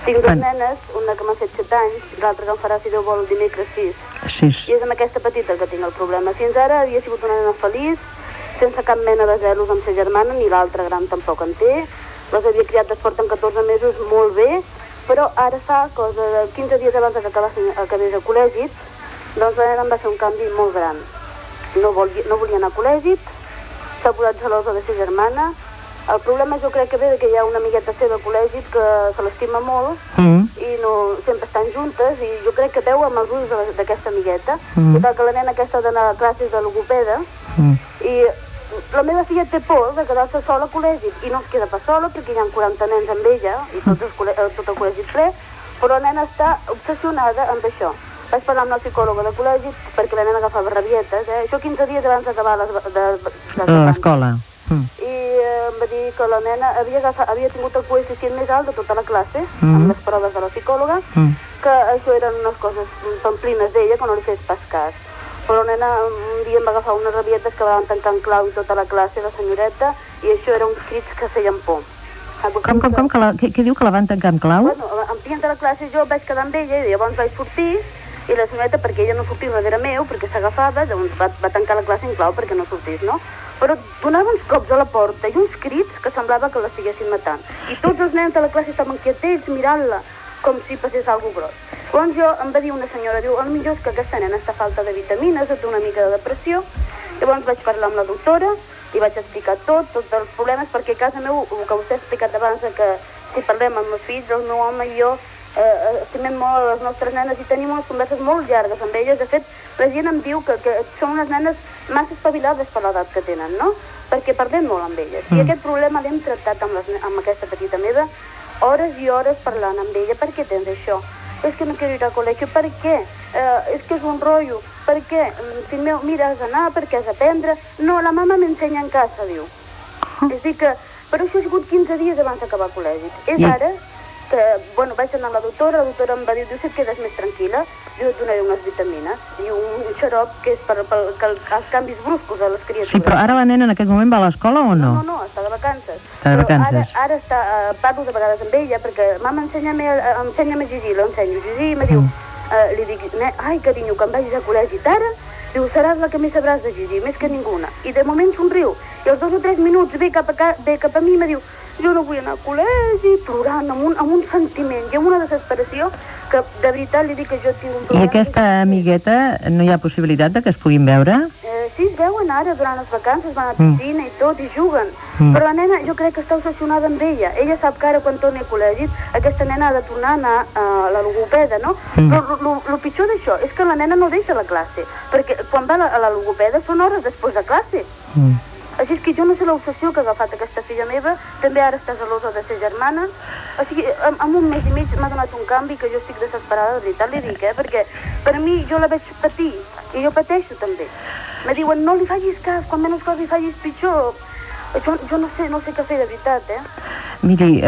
Tinc dues nenes, una que m'ha fet 7 anys, l'altra que em farà, si Déu vol, el dimecres 6. I és amb aquesta petita que tinc el problema. Fins ara havia sigut una nena feliç, sense cap mena de zelos amb sa germana, ni l'altra gran tampoc en té. Les havia criat des porten 14 mesos molt bé, però ara fa cosa de 15 dies abans que acabés el col·legi, doncs la nena em va fer un canvi molt gran. No volia anar a col·legi, s'ha posat gelosa de sa germana. El problema jo crec que ve que hi ha una amigueta seva al col·legi que se l'estima molt i sempre estan juntes, i jo crec que deu amb els ulls d'aquesta amigueta. Total, que la nena aquesta ha d'anar a classes de logopeda i la meva filla té por de quedar-se sola al col·legi i no es queda pas sola perquè hi ha 40 nens amb ella i tot el col·legi ple, però la nena està obsessionada amb això. Vaig parlar amb la psicòloga de col·legi perquè la nena agafava rabietes, això 15 dies abans d'acabar l'escola. I em va dir que la nena havia tingut el coeficient més alt de tota la classe, amb les proves de la psicòloga, que això eren unes coses pamplines d'ella que no li fes pas cas. Però la nena un dia em va agafar unes rabietes que van tancar en clau i tota la classe, la senyoreta, i això eren uns crits que feien por. Com? Què diu, que la van tancar en clau? Bueno, en plien de la classe jo vaig quedar amb ella i llavors vaig sortir, i la senyoreta, perquè ella no sortia darrere meu, perquè s'agafava, doncs va tancar la classe en clau perquè no sortís, no? Però donava uns cops a la porta i uns crits que semblava que l'estiguessin matant. I tots els nens de la classe estaven quietets mirant-la, com si passés alguna cosa gros. Llavors em va dir una senyora, diu, el millor és que aquesta nena està falta de vitamines, té una mica de depressió. Llavors vaig parlar amb la doctora i vaig explicar tots els problemes, perquè a casa meu, el que vostè ha explicat abans, que si parlem amb els fills, el meu home i jo estimem molt les nostres nenes i tenim unes converses molt llargues amb elles. De fet, la gent em diu que són unes nenes massa espavilades per l'edat que tenen, no? Perquè parlem molt amb elles. I aquest problema l'hem tractat amb aquesta petita meva, hores i hores parlant amb ella. Per què tens això? És que no quiero ir al col·legi. Per què? És que és un rotllo. Per què? Fill meu, mira, has d'anar, perquè has d'aprendre. No, la mama m'ensenya en casa, diu. És dir que, però això ha sigut 15 dies abans d'acabar el col·legi. És ara que, bueno, vaig anar a la doctora em va dir, diu, si et quedes més tranquil·la, jo et donaré unes vitamines i un xarop que és per als canvis bruscos de les criatures. Sí, però ara la nena en aquest moment va a l'escola o no? No, està de vacances. Està de vacances. Ara parlo de vegades amb ella, perquè mama, ensenya'm a llegir, l'ensenyo a llegir, i me diu, li dic, ai, carinyo, quan vagis a col·legi d'ara, diu, seràs la que més sabràs de llegir, més que ninguna. I de moment somriu, i als 2 o 3 minuts ve cap a mi i me diu, jo no vull anar al col·legi, plorant, amb un sentiment i amb una desesperació que de veritat li dic que jo tinc un problema. I aquesta amigueta, no hi ha possibilitat de que es puguin veure? Sí, es veuen ara durant les vacances, van a la piscina i tot, i juguen. Però la nena jo crec que està obsessionada amb ella. Ella sap que ara quan torni al col·legi aquesta nena ha de tornar a anar a la logopeda, no? Però el pitjor d'això és que la nena no deixa la classe, perquè quan va a la logopeda són hores després de classe. Així és que jo no sé l'obsessió que ha agafat aquesta filla meva, també ara està gelosa de ser germana. O sigui, en un mes i mig m'ha donat un canvi que jo estic desesperada, de veritat li dic, perquè per mi jo la veig patir, i jo pateixo també. Me diuen, no li facis cas, quan menys cosa li facis pitjor. Jo no sé què fer, de veritat, Miri,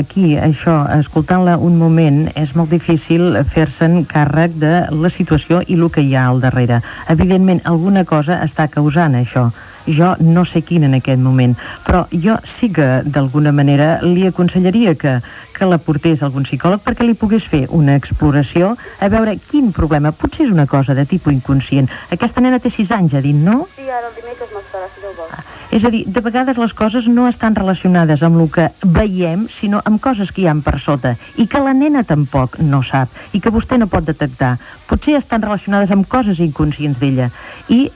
aquí, això, escoltant-la un moment, és molt difícil fer-se'n càrrec de la situació i el que hi ha al darrere. Evidentment, alguna cosa està causant això. jo no sé quin en aquest moment, però jo sí que d'alguna manera li aconsellaria que la portés a algun psicòleg perquè li pogués fer una exploració a veure quin problema, potser és una cosa de tipus inconscient. Aquesta nena té 6 anys, ha dit, no? Sí, ara el dimecres m'estarà, si Déu vol. És a dir, de vegades les coses no estan relacionades amb el que veiem, sinó amb coses que hi ha per sota, i que la nena tampoc no sap, i que vostè no pot detectar. Potser estan relacionades amb coses inconscients d'ella. I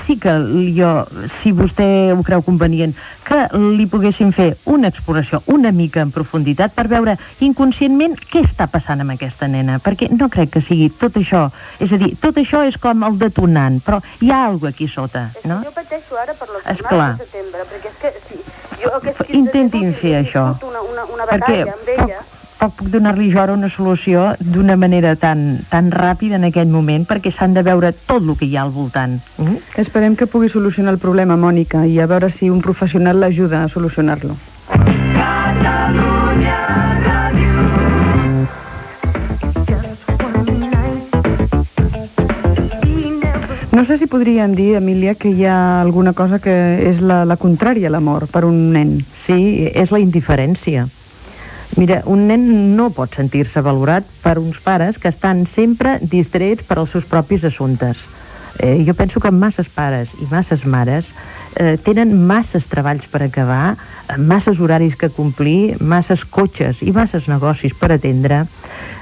sí que jo, si vostè ho creu convenient, que li poguéssim fer una exploració una mica en profunditat per veure inconscientment què està passant amb aquesta nena, perquè no crec que sigui tot això, és a dir, tot això és com el detonant, però hi ha alguna cosa aquí sota, no? Jo pateixo ara per les Esclar. jornades de setembre, perquè és que, sí, jo aquests 15 Intentin fer això, una batalla amb ella. Poc puc donar-li jo ara una solució d'una manera tan ràpida en aquest moment, perquè s'han de veure tot el que hi ha al voltant. Esperem que pugui solucionar el problema, Mònica, i a veure si un professional l'ajuda a solucionar-lo. No sé si podríem dir, Emília, que hi ha alguna cosa que és la contrària a l'amor per un nen. Sí, és la indiferència. Mira, un nen no pot sentir-se valorat per uns pares que estan sempre distrets per als seus propis assumptes. Jo penso que masses pares i masses mares tenen masses treballs per acabar, masses horaris que complir, masses cotxes i masses negocis per atendre,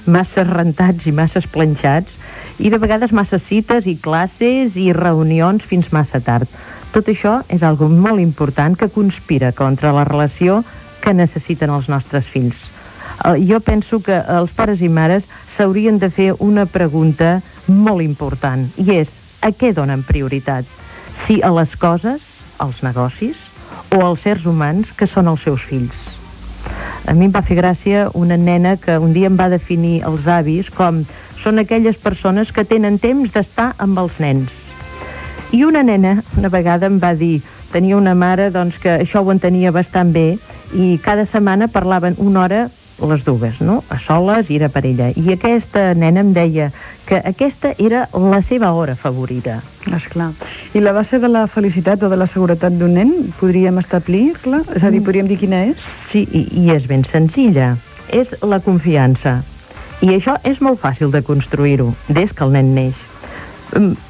masses rentats i masses planxats, i de vegades masses cites i classes i reunions fins massa tard. Tot això és algo molt important que conspira contra la relació que necessiten els nostres fills. Jo penso que els pares i mares s'haurien de fer una pregunta molt important, i és: a què donen prioritat? Si a les coses, als negocis, o als éssers humans que són els seus fills? A mi em va fer gràcia una nena que un dia em va definir els avis com: són aquelles persones que tenen temps d'estar amb els nens. I una nena una vegada em va dir, tenia una mare doncs, que això ho entenia bastant bé, i cada setmana parlaven una hora les dues, no? A soles i era per ella. I aquesta nena em deia que aquesta era la seva hora favorita. Esclar. I la base de la felicitat o de la seguretat d'un nen, podríem establir-la? És a dir, podríem dir quina és? Sí, i és ben senzilla. És la confiança. I això és molt fàcil de construir-ho, des que el nen neix.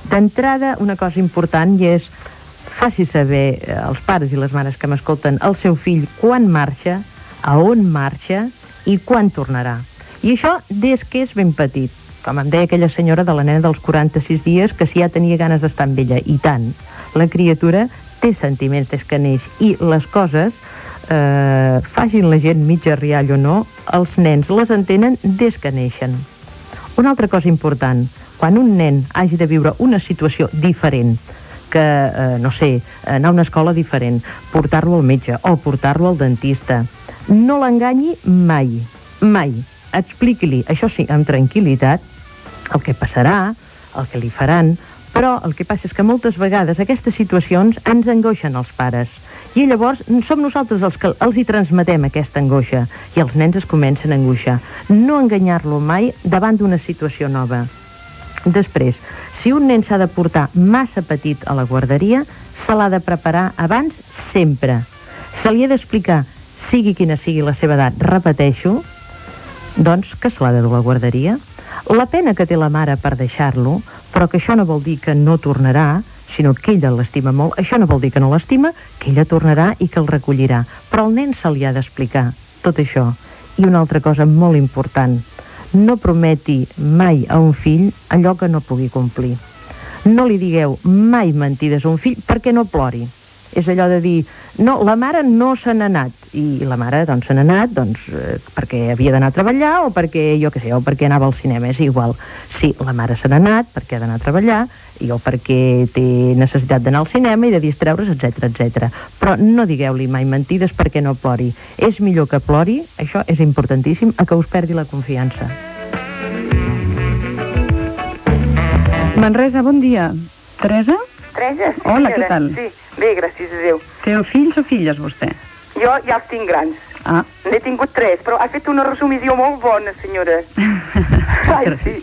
D'entrada, una cosa important i és: faci saber als pares i les mares que m'escolten el seu fill quan marxa, a on marxa i quan tornarà. I això des que és ben petit. Com em deia aquella senyora de la nena dels 46 dies, que si ja tenia ganes d'estar amb ella, i tant. La criatura té sentiments des que neix, i les coses, facin la gent mitja riall o no, els nens les entenen des que neixen. Una altra cosa important: quan un nen hagi de viure una situació diferent, que, no sé, anar a una escola diferent, portar-lo al metge o portar-lo al dentista, no l'enganyi mai, mai. Expliqui-li, això sí, amb tranquil·litat, el que passarà, el que li faran, però el que passa és que moltes vegades aquestes situacions ens angoixen els pares, i llavors som nosaltres els que els hi transmetem aquesta angoixa, i els nens es comencen a angoixar. No enganyar-lo mai davant d'una situació nova. Després, si un nen s'ha de portar massa petit a la guarderia, se l'ha de preparar abans sempre. Se li ha d'explicar, sigui quina sigui la seva edat, repeteixo, doncs que se l'ha de dur a la guarderia. La pena que té la mare per deixar-lo, però que això no vol dir que no tornarà, sinó que ella l'estima molt. Això no vol dir que no l'estima, que ella tornarà i que el recollirà. Però al nen se li ha d'explicar tot això. I una altra cosa molt important: no prometi mai a un fill allò que no pugui complir. No li digueu mai mentides a un fill perquè no plori. És allò de dir, no, la mare no se n'ha anat, i la mare doncs se n'ha anat perquè havia d'anar a treballar o perquè, jo què sé, o perquè anava al cinema, és igual. Sí, la mare se n'ha anat perquè ha d'anar a treballar o perquè té necessitat d'anar al cinema i de distreure's, etc etc. Però no digueu-li mai mentides perquè no plori. És millor que plori, això és importantíssim, a que us perdi la confiança. Manresa, bon dia. Teresa? Teresa, sí, hola, què tal? Sí, bé, gràcies a Déu. Té fills o filles, vostè? Jo ja els tinc grans. Ah. N'he tingut 3, però ha fet una resumició molt bona, senyora. Ai, sí.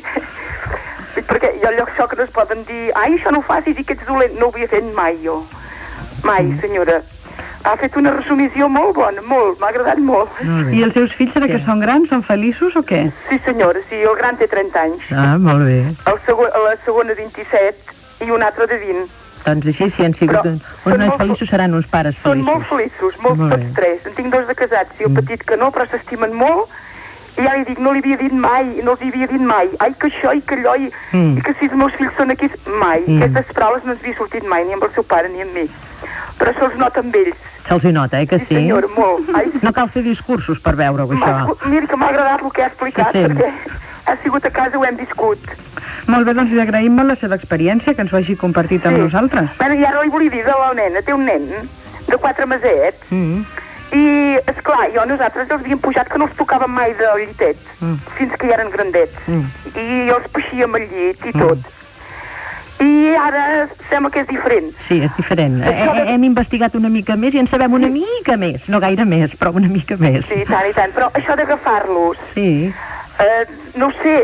Perquè hi ha llocs que no es poden dir, ai, això no ho facis i que ets dolent. No ho havia fet mai, jo. Mai, senyora. Ha fet una resumició molt bona, molt, m'ha agradat molt. I els seus fills serà que són grans, són feliços o què? Sí, senyora, sí, el gran té 30 anys. Ah, molt bé. La segona 27 i un altre de 20. Doncs així, si han sigut uns nois feliços, seran uns pares feliços. Són molt feliços, tots tres. En tinc dos de casats, i el petit que no, però s'estimen molt. I ja li dic, no li havia dit mai, no els havia dit mai. Ai, que això i que allò, i que si els meus fills són aquí, mai. Aquestes paraules no ens havia sortit mai, ni amb el seu pare, ni amb mi. Però se'ls nota amb ells. Se'ls hi nota, que sí? Sí, senyora, molt. No cal fer discursos per veure-ho, això. Mira que m'ha agradat el que ha explicat, perquè ha sigut a casa, ho hem viscut. Molt bé, doncs li agraïm molt la seva experiència, que ens ho hagi compartit amb nosaltres. Bueno, i ara li volia dir de la nena, té un nen de 4 mesets, i, esclar, nosaltres els havíem pujat que no els tocàvem mai del llitet, fins que ja eren grandets, i els peixíem al llit i tot. I ara sembla que és diferent. Sí, és diferent. Hem investigat una mica més i en sabem una mica més. No gaire més, però una mica més. Sí, i tant. Però això d'agafar-los... Sí. No ho sé,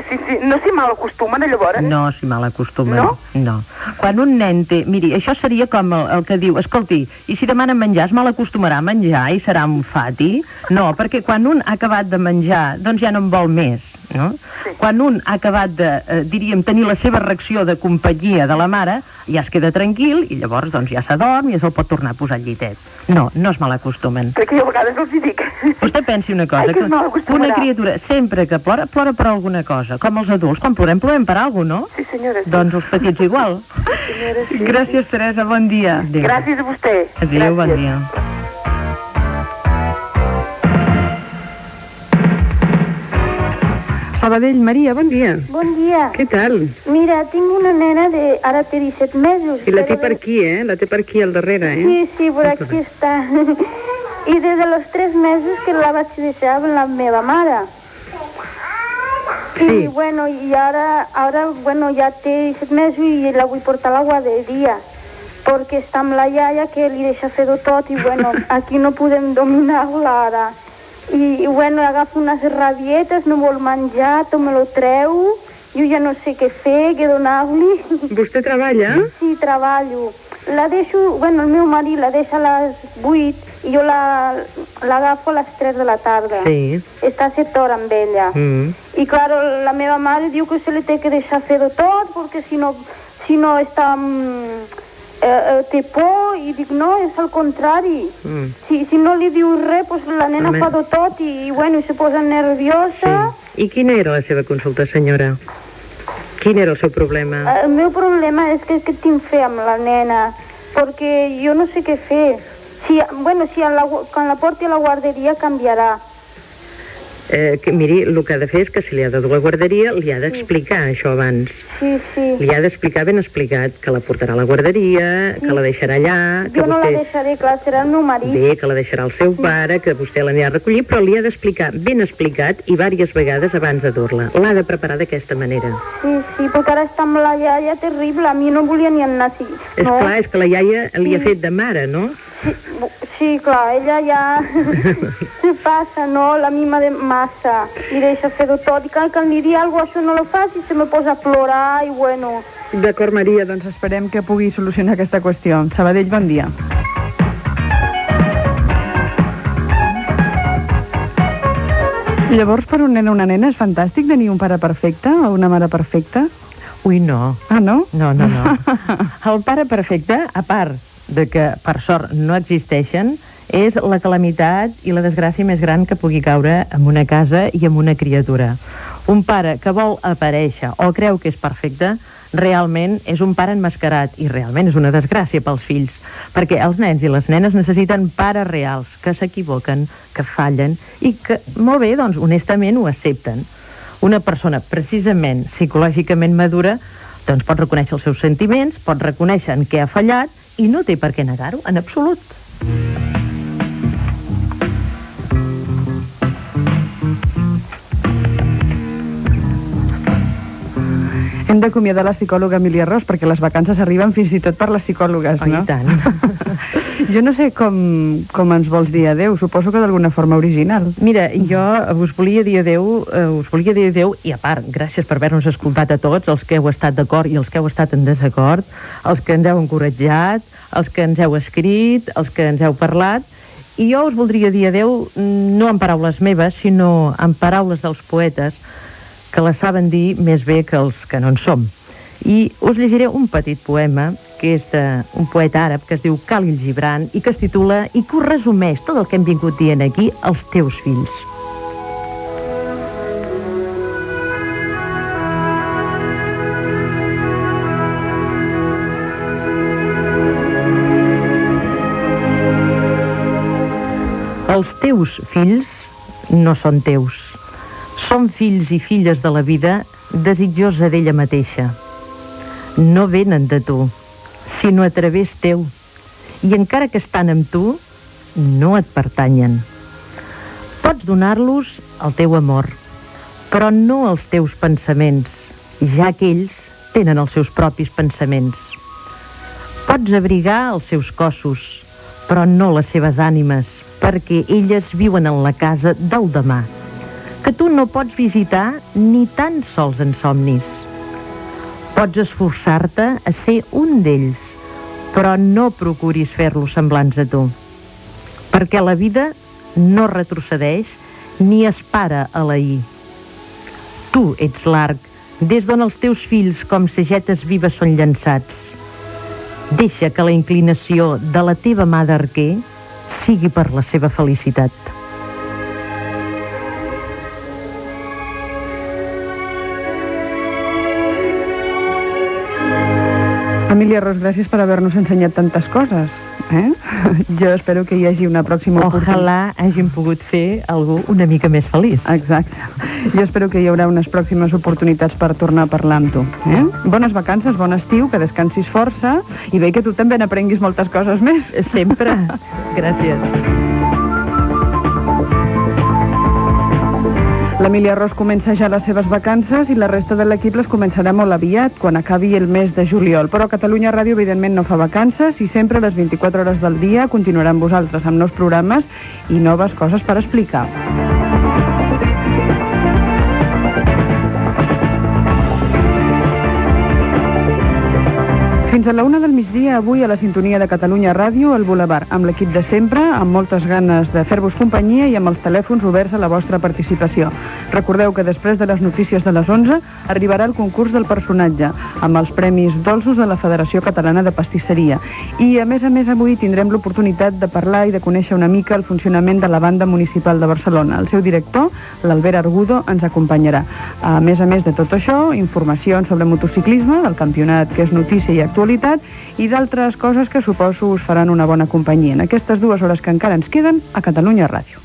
no s'hi mal acostumen, llavors? No s'hi mal acostumen. No? Quan un nen té... Miri, això seria com el que diu, escolti, i si demanen menjar es mal acostumarà a menjar i serà un fati? No, perquè quan un ha acabat de menjar, doncs ja no en vol més. No? Sí. Quan un ha acabat de, diríem, tenir la seva reacció de companyia de la mare, ja es queda tranquil i llavors doncs ja s'adorm i se'l pot tornar a posar al llitet. No es malacostumen. Perquè jo a vegades els hi dic. Vostè pensi una cosa, que una criatura sempre que plora, plora per alguna cosa. Com els adults, quan plorem per alguna cosa, no? Sí, senyora. Sí. Doncs els petits igual. Senyora, sí. Gràcies, Teresa, bon dia. Adéu. Gràcies a vostè. Adéu, bon dia. Sabadell, Maria, bon dia. Bon dia. Què tal? Mira, tinc una nena ara té 17 mesos. I la té per aquí, La té per aquí al darrere, Sí, per aquí està. I des de los 3 mesos que la vaig deixar amb la meva mare. Sí. I bueno, ara ja té 17 mesos i la vull portar a la guarderia. Perquè està amb la iaia que li deixa fer-ho tot i bueno, aquí no podem dominar-la ara. I bueno, agafa unes rabietes, no vol menjar, tot me lo treu, jo ja no sé què fer, què donar-li. Vostè treballa? Sí, treballo. La deixo, bueno, el meu marit la deixa a les 8 i jo l'agafo a les 3 de la tarda. Sí. Està 7 hores amb ella. I claro, la meva mare diu que se li té que deixar fer-ho tot, perquè si no està... té por i dic no, és al contrari. Si no li dius res, pues la nena fa de tot i bueno, se posa nerviosa. Sí. I quina era la seva consulta, senyora? Quin era el seu problema? El meu problema és que tinc fe amb la nena, perquè jo no sé què fer. Quan la porti a la guarderia canviarà. Miri, el que ha de fer és que si li ha de dur a la guarderia li ha d'explicar això abans. Sí. Li ha d'explicar ben explicat que la portarà a la guarderia, que la deixarà allà... Jo no la deixaré, clar, serà el meu marit. Bé, que la deixarà el seu pare, que vostè l'anirà a recollir, però li ha d'explicar ben explicat i diverses vegades abans de dur-la. L'ha de preparar d'aquesta manera. Sí, perquè ara està amb la iaia terrible, a mi no volia ni anar així. Clar, és que la iaia li ha fet de mare, no? Sí, clar, ella ja se passa, no? La mima de massa i deixa fer-ho tot. I que li digui alguna cosa, això no lo faci, se me posa a plorar i bueno... D'acord, Maria, doncs esperem que pugui solucionar aquesta qüestió. Sabadell, bon dia. Llavors, per un nen o una nena és fantàstic tenir un pare perfecte o una mare perfecta? Ui, no. Ah, no? No. El pare perfecte, a part de que, per sort, no existeixen, és la calamitat i la desgràcia més gran que pugui caure en una casa i en una criatura. Un pare que vol aparèixer o creu que és perfecte, realment és un pare enmascarat i realment és una desgràcia pels fills, perquè els nens i les nenes necessiten pares reals, que s'equivoquen, que fallen i que, molt bé, doncs, honestament ho accepten. Una persona precisament psicològicament madura doncs pot reconèixer els seus sentiments, pot reconèixer en què ha fallat i no té per què negar-ho, en absolut. Hem d'acomiadar la psicòloga Emília Ros perquè les vacances arriben fins i tot per les psicòlogues, no? Oh, i tant. Jo no sé com ens vols dir adeu, suposo que d'alguna forma original. Mira, jo us volia dir adeu, i a part, gràcies per haver-nos escoltat a tots, els que heu estat d'acord i els que heu estat en desacord, els que ens heu encoratjat, els que ens heu escrit, els que ens heu parlat, i jo us voldria dir adeu no en paraules meves, sinó en paraules dels poetes, que les saben dir més bé que els que no en som. I us llegiré un petit poema que és d'un poeta àrab que es diu Khalil Gibran i que es titula i que us resumeix tot el que hem vingut dient aquí, els teus fills. Els teus fills no són teus. Són fills i filles de la vida desitjosa d'ella mateixa. No venen de tu, sinó a través teu, i encara que estan amb tu, no et pertanyen. Pots donar-los el teu amor, però no els teus pensaments, ja que ells tenen els seus propis pensaments. Pots abrigar els seus cossos, però no les seves ànimes, perquè elles viuen en la casa del demà, que tu no pots visitar ni tan sols en somnis. Pots esforçar-te a ser un d'ells, però no procuris fer-los semblants a tu, perquè la vida no retrocedeix ni es para a l'ahir. Tu ets l'arc, des d'on els teus fills com sagetes vives són llançats. Deixa que la inclinació de la teva mà d'arquer sigui per la seva felicitat. Emília Ros, gràcies per haver-nos ensenyat tantes coses. Jo espero que hi hagi una pròxima oportunitat. Ojalà hàgim pogut fer algú una mica més feliç. Exacte. Jo espero que hi haurà unes pròximes oportunitats per tornar a parlar amb tu. Bones vacances, bon estiu, que descansis força i bé que tu també n'aprenguis moltes coses més. Sempre. Gràcies. L'Emília Ros comença ja les seves vacances i la resta de l'equip les començarà molt aviat, quan acabi el mes de juliol. Però Catalunya Ràdio, evidentment, no fa vacances i sempre a les 24 hores del dia continuarà amb vosaltres amb nous programes i noves coses per explicar. Fins a la 1 del migdia, avui a la sintonia de Catalunya Ràdio, al Boulevard, amb l'equip de sempre, amb moltes ganes de fer-vos companyia i amb els telèfons oberts a la vostra participació. Recordeu que després de les notícies de les 11 arribarà el concurs del personatge, amb els premis dolços de la Federació Catalana de Pastisseria. I, a més, avui tindrem l'oportunitat de parlar i de conèixer una mica el funcionament de la Banda Municipal de Barcelona. El seu director, l'Albert Argudo, ens acompanyarà. A més de tot això, informacions sobre motociclisme, el campionat que és notícia i actualitat, i d'altres coses que suposo us faran una bona companyia en aquestes 2 hores que encara ens queden a Catalunya Ràdio.